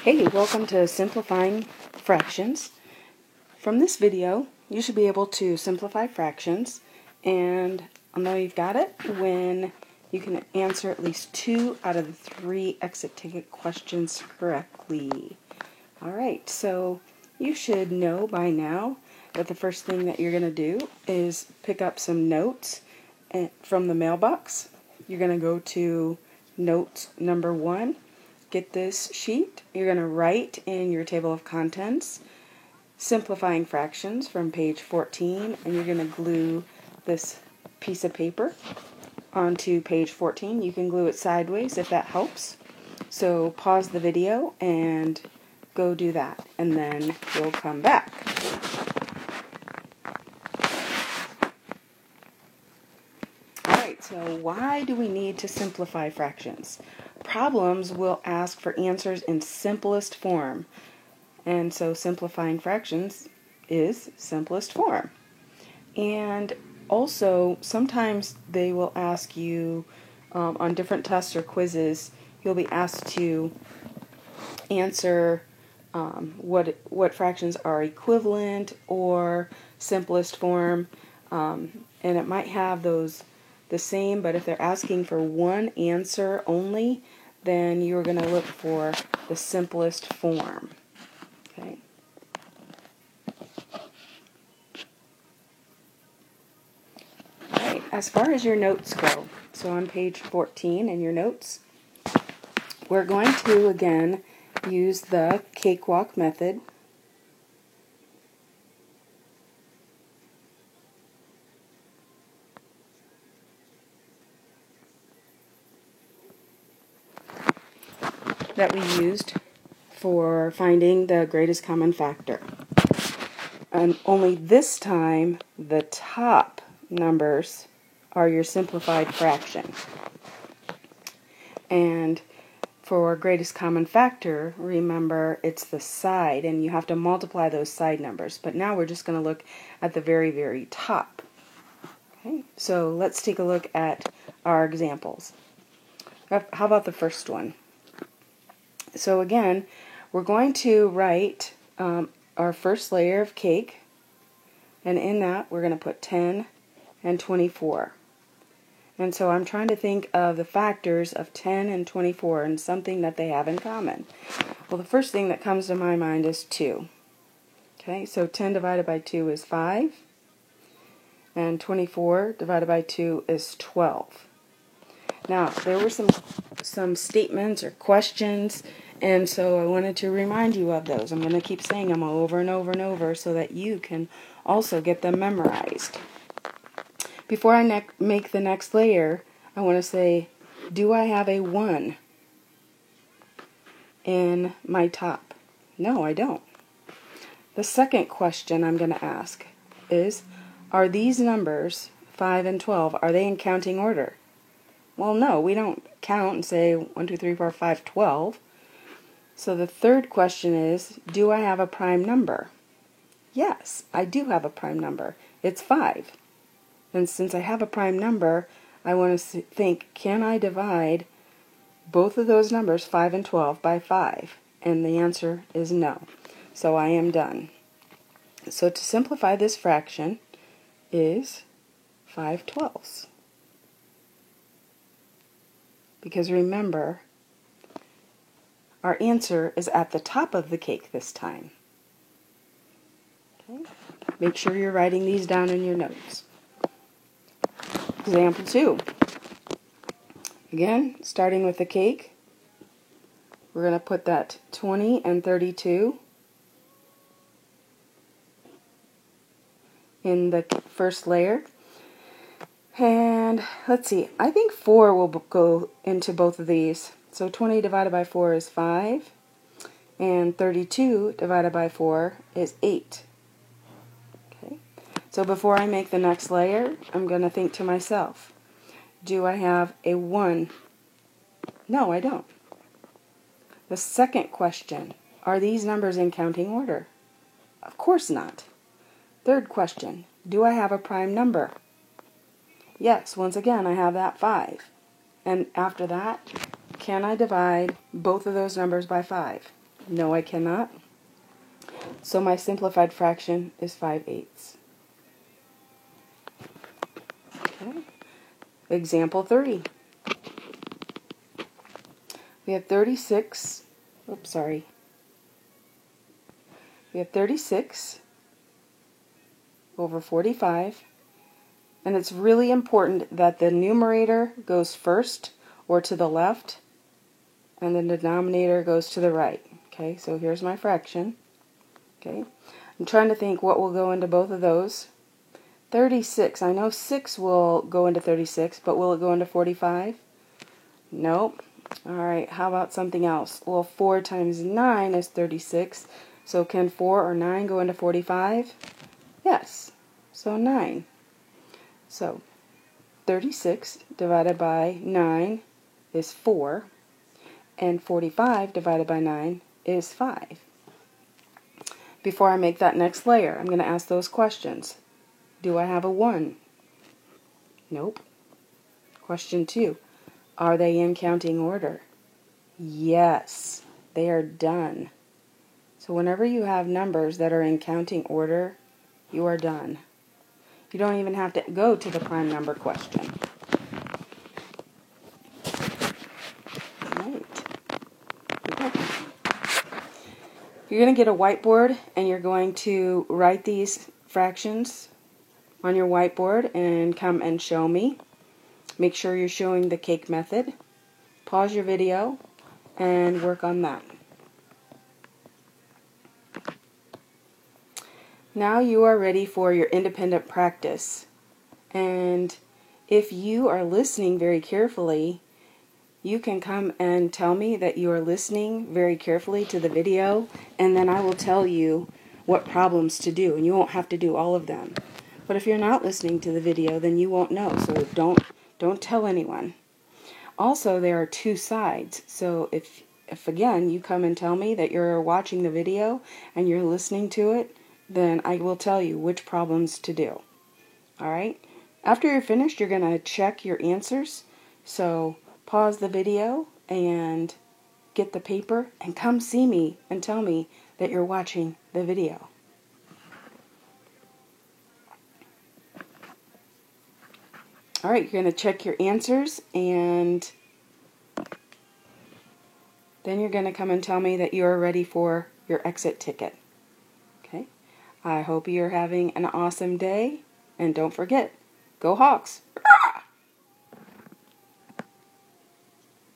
Hey, welcome to Simplifying Fractions. From this video, you should be able to simplify fractions, and I'll know you've got it when you can answer at least 2 out of the 3 exit ticket questions correctly. Alright, so you should know by now that the first thing that you're going to do is pick up some notes from the mailbox. You're going to go to notes number 1. Get this sheet. You're going to write in your table of contents simplifying fractions from page 14, and you're going to glue this piece of paper onto page 14. You can glue it sideways if that helps. So pause the video and go do that, and then we'll come back. Alright, so why do we need to simplify fractions? Problems will ask for answers in simplest form, and so simplifying fractions is simplest form. And also sometimes they will ask you on different tests or quizzes, you'll be asked to answer what fractions are equivalent or simplest form, and it might have those the same, but if they're asking for one answer only, then you're going to look for the simplest form. Okay. Alright, as far as your notes go, so on page 14 in your notes, we're going to again use the cakewalk method. That we used for finding the greatest common factor. And only this time the top numbers are your simplified fraction. And for greatest common factor, remember it's the side, and you have to multiply those side numbers. But now we're just going to look at the very, very top. Okay, so let's take a look at our examples. How about the first one? So again, we're going to write our first layer of cake, and in that we're going to put 10 and 24. And so I'm trying to think of the factors of 10 and 24 and something that they have in common. Well, the first thing that comes to my mind is 2. Okay, so 10 divided by 2 is 5, and 24 divided by 2 is 12. Now, there were some statements or questions, and so I wanted to remind you of those. I'm going to keep saying them over and over and over so that you can also get them memorized. Before I make the next layer, I want to say, do I have a 1 in my top? No, I don't. The second question I'm going to ask is, are these numbers, 5 and 12, are they in counting order? Well, no, we don't count and say 1, 2, 3, 4, 5, 12. So the third question is, do I have a prime number? Yes, I do have a prime number. It's 5. And since I have a prime number, I want to think, can I divide both of those numbers, 5 and 12, by 5? And the answer is no. So I am done. So to simplify this fraction is 5/12. Because remember, our answer is at the top of the cake this time. Okay. Make sure you're writing these down in your notes. Example 2. Again, starting with the cake, we're going to put that 20 and 32 in the first layer. And let's see, I think 4 will go into both of these. So 20 divided by 4 is 5, and 32 divided by 4 is 8. Okay. So before I make the next layer, I'm going to think to myself, do I have a 1? No, I don't. The second question, are these numbers in counting order? Of course not. Third question, do I have a prime number? Yes, once again, I have that 5. And after that, can I divide both of those numbers by 5? No, I cannot. So my simplified fraction is 5/8. Okay. Example 30. We have 36, oops, sorry. We have 36 over 45, and it's really important that the numerator goes first or to the left, and the denominator goes to the right. Okay, so here's my fraction. Okay, I'm trying to think what will go into both of those. 36, I know 6 will go into 36, but will it go into 45? Nope. Alright, how about something else? Well, 4 times 9 is 36, so can 4 or 9 go into 45? Yes, so 9. So 36 divided by 9 is 4, and 45 divided by 9 is 5. Before I make that next layer, I'm going to ask those questions. Do I have a 1? Nope. Question 2. Are they in counting order? Yes, they are done. So whenever you have numbers that are in counting order, you are done. You don't even have to go to the prime number question. Right. You're going to get a whiteboard and you're going to write these fractions on your whiteboard and come and show me. Make sure you're showing the cake method. Pause your video and work on that. Now you are ready for your independent practice. And if you are listening very carefully, you can come and tell me that you are listening very carefully to the video, and then I will tell you what problems to do, and you won't have to do all of them. But if you're not listening to the video, then you won't know, so don't tell anyone. Also, there are 2 sides, so if again you come and tell me that you're watching the video and you're listening to it, then I will tell you which problems to do. Alright? After you're finished, you're going to check your answers, so pause the video and get the paper and come see me and tell me that you're watching the video. Alright, you're going to check your answers, and then you're going to come and tell me that you're ready for your exit ticket. Okay? I hope you're having an awesome day, and don't forget, go Hawks!